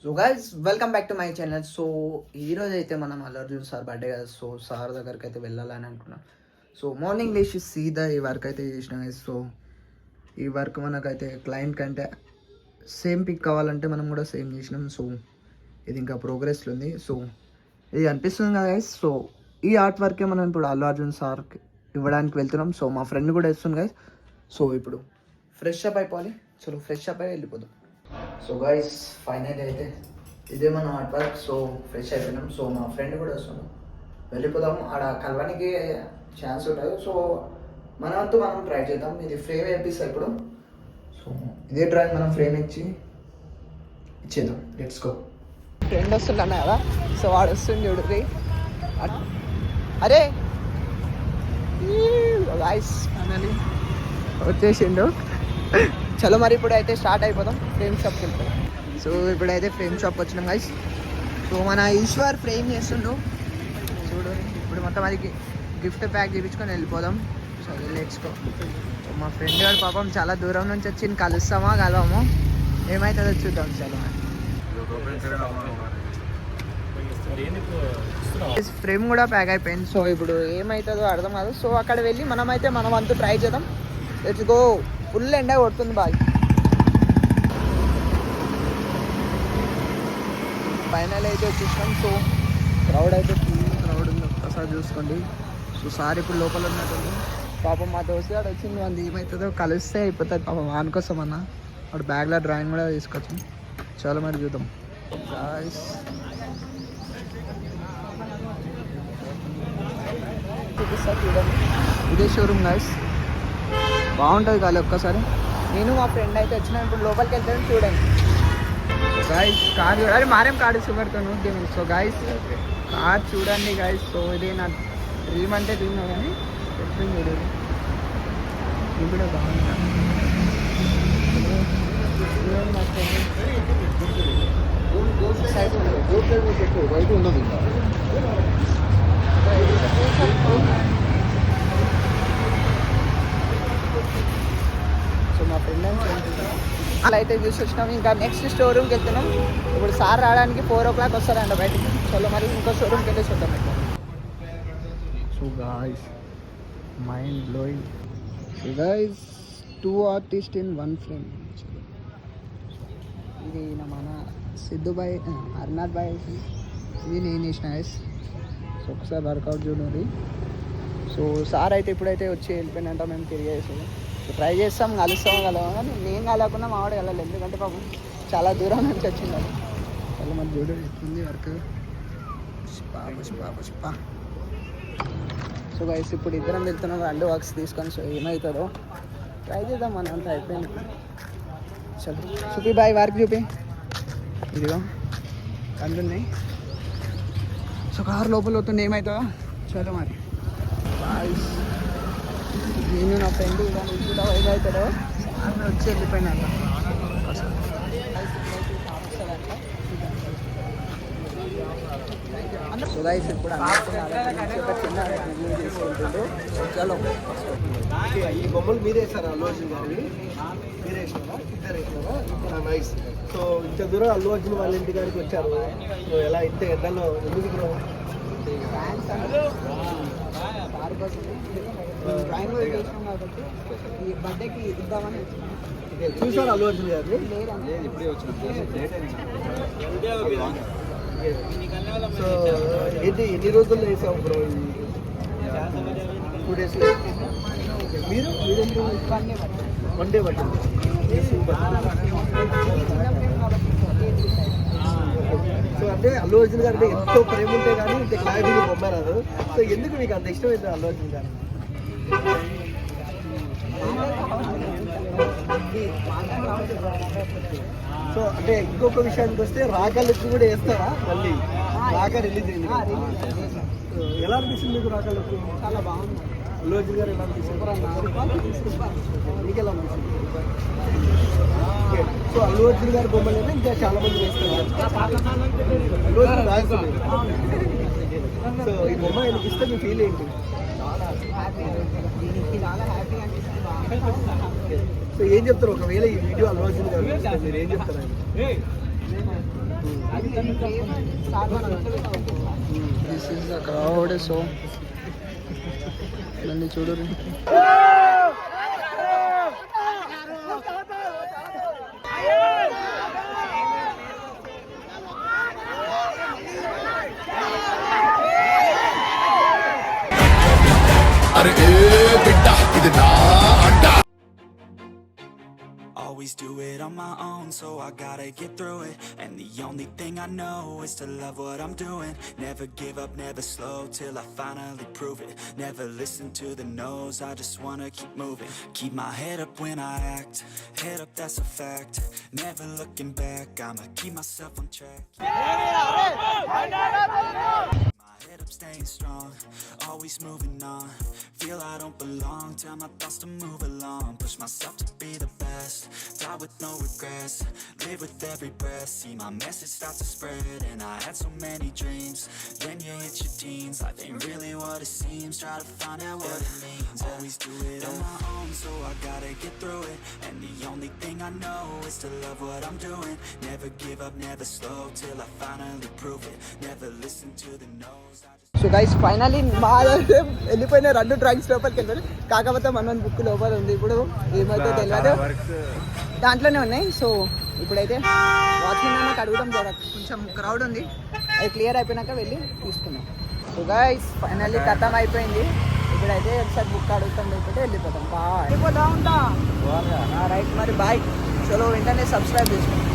So guys welcome back to my channel. So ఈరోజు అయితే మనం అల్లు అర్జున్ సార్ బర్త్డే కదా. సో సార్ దగ్గరికి అయితే వెళ్ళాలని అనుకున్నాం. సో మార్నింగ్ లేచి సీదా ఈ వర్క్ అయితే చేసినాం గైస్. సో ఈ వర్క్ మనకైతే క్లయింట్ కంటే సేమ్ పిక్ కావాలంటే మనం కూడా సేమ్ చేసినాం. సో ఇది ఇంకా ప్రోగ్రెస్లో ఉంది. సో ఇది అనిపిస్తుంది కదా గైస్. సో ఈ ఆర్ట్ వర్కే మనం ఇప్పుడు అల్లు అర్జున్ సార్కి ఇవ్వడానికి వెళ్తున్నాం. సో మా ఫ్రెండ్ కూడా ఇస్తుంది గైస్. సో ఇప్పుడు ఫ్రెష్ అప్ అయిపోవాలి. చలో ఫ్రెష్ అప్ అయి వెళ్ళిపోదాం. సో గైస్ ఫైనల్ అయితే ఇదే మన ఆర్ట్ వర్క్. సో ఫ్రెష్ అయిపోయినాం. సో మా ఫ్రెండ్ కూడా వస్తున్నాం, వెళ్ళిపోదాం. ఆడ కలవడానికి ఛాన్స్ ఉంటుంది. సో మన వంతు మనం ట్రై చేద్దాం. ఇది ఫ్రేమ్ వేపిస్తాం ఇప్పుడు. సో ఇదే డ్రాయింగ్ మనం ఫ్రేమ్ ఇచ్చేద్దాం. Let's go. ఫ్రెండ్ వస్తుందన్నా కదా. సో వాడు వస్తుంది చూడు. అరే గైస్ ఫైనలీ వచ్చేసిండు. చలో మరి ఇప్పుడు అయితే స్టార్ట్ అయిపోదాం. ఫ్రేమ్ షాప్కి వెళ్తాం. సో ఇప్పుడైతే ఫ్రేమ్ షాప్ వచ్చినాం గైస్. సో మన ఈశ్వర్ ఫ్రేమ్ చేస్తుండు చూడు. ఇప్పుడు మొత్తం అది గిఫ్ట్ ప్యాక్ చేయించుకొని వెళ్ళిపోదాం. So let's go. సో మా ఫ్రెండ్ గారు పాపం చాలా దూరం నుంచి వచ్చి కలుస్తామా కలవమో ఏమవుతుందో చూద్దాం. చలో ఫ్రేమ్ కూడా ప్యాక్ అయిపోయింది. సో ఇప్పుడు ఏమవుతుందో అర్థం కాదు. సో అక్కడ వెళ్ళి మనమైతే మన వంతు ట్రై చేద్దాం. Let's go. ఫుల్ ఎండ కొడుతుంది బాగా. ఫైనల్ అయితే వచ్చేసాం. సో క్రౌడ్ అయితే ఫుల్ క్రౌడ్ ఉంది, ఒక్కసారి చూసుకోండి. సో సార్ ఇప్పుడు లోపల ఉన్నట్టుంది. పాపం మా దోస్తు గారు వచ్చింది, అది ఏమవుతుందో కలిస్తే అయిపోతుంది. పాపం వానికోసం అన్న వాడు బ్యాగ్లో డ్రాయింగ్ కూడా తీసుకొచ్చాం. చాలా మరి చూద్దాం గాయ్స్. చూడండి ఇదే షోరూమ్ గాయ్స్, బాగుంటుంది కాదు. ఒక్కసారి నేను మా ఫ్రెండ్ అయితే వచ్చిన ఇప్పుడు లోపలికి వెళ్తాను చూడండి. సో గాయస్ కార్ చూడాలి, మారేం కార్ సుగర్తాను. సో గాయస్ కార్ చూడండి గాయస్. సో ఇది నా డ్రీమ్ అంటే డ్రీమ్ కానీ ఎప్పుడు చూడదు. ఇది కూడా బాగుంది. వైపు ఉండదు. సో మా ఫ్రెండ్ అలా అయితే చూసి వచ్చినాం. ఇంకా నెక్స్ట్ షోరూమ్కి వెళ్తున్నాం. ఇప్పుడు సార్ రావడానికి 4 o'clock వస్తారంట బయటికి. చలో మరి ఇంకో షోరూమ్కి వెళ్ళేసి వద్దాం. So guys mind blowing. So guys 2 artists in 1 frame. ఇది మన సిద్ధు బాయ్ అర్నాథ్ బాయ్, ఇది నేను వేసిన గైస్. సో ఒకసారి వర్కౌట్ చూడండి. సో సార్ అయితే ఇప్పుడైతే వచ్చి వెళ్ళిపోయినంట. మేము తిరిగి వేసాము. సో ట్రై చేస్తాం, కలుస్తాం కలవా. కానీ నేను కలవకుండా మావాడు వెళ్ళాలి, ఎందుకంటే పాపం చాలా దూరం నుంచి వచ్చింది. చాలా మంది చూడండి ఎట్లుంది వర్క్. సో గైస్ ఇప్పుడు ఇద్దరం వెళ్తున్నాం 2 వర్క్స్ తీసుకొని. సో ఏమవుతుందో ట్రై చేద్దాం. మన అంతా అయిపోయింది. చలో చూపి బాయ్ వర్క్ చూపి. ఇదిగో కంటున్నాయి. సో కారు లోపల అవుతుంది, ఏమవుతుందో చలో మరి. బాయ్స్ నేను నా ఫ్రెండ్ కూడా ఏమవుతాడో ఆమె వచ్చి వెళ్ళిపోయినాక. సో గైస్ ఇప్పుడు ఒక చిన్న రివ్యూ తీసుకుంటుండు. చలో ఈ బొమ్మలు మీరే వేసారా అల్లు అర్జున్ గారివి? మీరే వేసినారా? ఇద్దరు వేసినారా? నైస్. సో ఇంత దూరం అల్లు అర్జున్ వాళ్ళ ఇంటి గారికి వచ్చారు. సో ఎలా ఇంత ఎండలో ఎందుకు బ్రో? చూసారు అల్లు అర్జున్ గారిని? సో ఏంటి ఎన్ని రోజుల్లో వేసాము బ్రో? 2 days. మీరు 1 day పట్టింది. సో అంటే అల్లు అర్జున్ గారు అంటే ఎంతో ప్రేమ ఉంటే కానీ ఇంత క్లారిటీగా బొమ్మ రాదు. సో ఎందుకు మీకు అంత ఇష్టమైంది అల్లు అర్జున్ గారు? సో అంటే ఇంకొక విషయానికి వస్తే రాకలకు కూడా వేస్తారా? మళ్ళీ రాక రిలీజ్ అయింది. ఎలా అనిపిస్తుంది మీకు రాకలకు? చాలా బాగుంది. అల్లు అర్జున్ గారు ఎలా అనిపిస్తుంది? మీకు ఎలా అనిపిస్తుంది? సో అల్లు అర్జున్ గారి బొమ్మలైనా ఇంకా చాలా మంది వేస్తున్నారు. అల్లు అర్జున్ రాస్తుంది. సో ఈ బొమ్మ ఎందుకు ఇస్తే మీ ఫీల్ ఏంటి? సో ఏం చెప్తారు ఒకవేళ ఈ వీడియో అల్లు అర్జున్ గారు మీరు ఏం చెప్తారు? This is the crowd. So నన్ను చూడు. Always do it on my own, so I gotta get through it. And the only thing I know is to love what I'm doing. Never give up, never slow, till I finally prove it. Never listen to the no's, I just wanna keep moving. Keep my head up when I act, head up, that's a fact. Never looking back, I'ma keep myself on track. My head up, staying strong, always moving on. Feel I don't belong, tell my thoughts to move along. Push myself to be the best, die with no regrets. Live with every breath, see my message start to spread. And I had so many dreams, then you hit your teens. Life ain't really what it seems, try to find out what it means. Always do it on my own, so I gotta get through it. And the only thing I know is to love what I'm doing. Never give up, never slow, till I finally prove it. Never listen to the no's, I just... so guys finally మా వెళ్ళిపోయిన 2 drawings లోపలికి వెళ్ళారు. కాకపోతే మన book లోపల ఉంది. ఇప్పుడు ఏమైతే తెలియదు, దాంట్లోనే ఉన్నాయి. సో ఇప్పుడైతే వాచ్మెన్ అన్నకు అడుగుదాం. కొంచెం క్రౌడ్ ఉంది, అది క్లియర్ అయిపోయినాక వెళ్ళి తీసుకున్నాం. సో గైస్ ఫైనల్లీ ఖతం అయిపోయింది. ఇప్పుడైతే ఒకసారి బుక్ అడుగుతాం, లేకపోతే వెళ్ళిపోతాం. బాయ్, వెళ్ళిపోతా ఉంటా. రైట్ మరి బాయ్. చలో వెంటనే సబ్స్క్రైబ్ చేసుకోండి.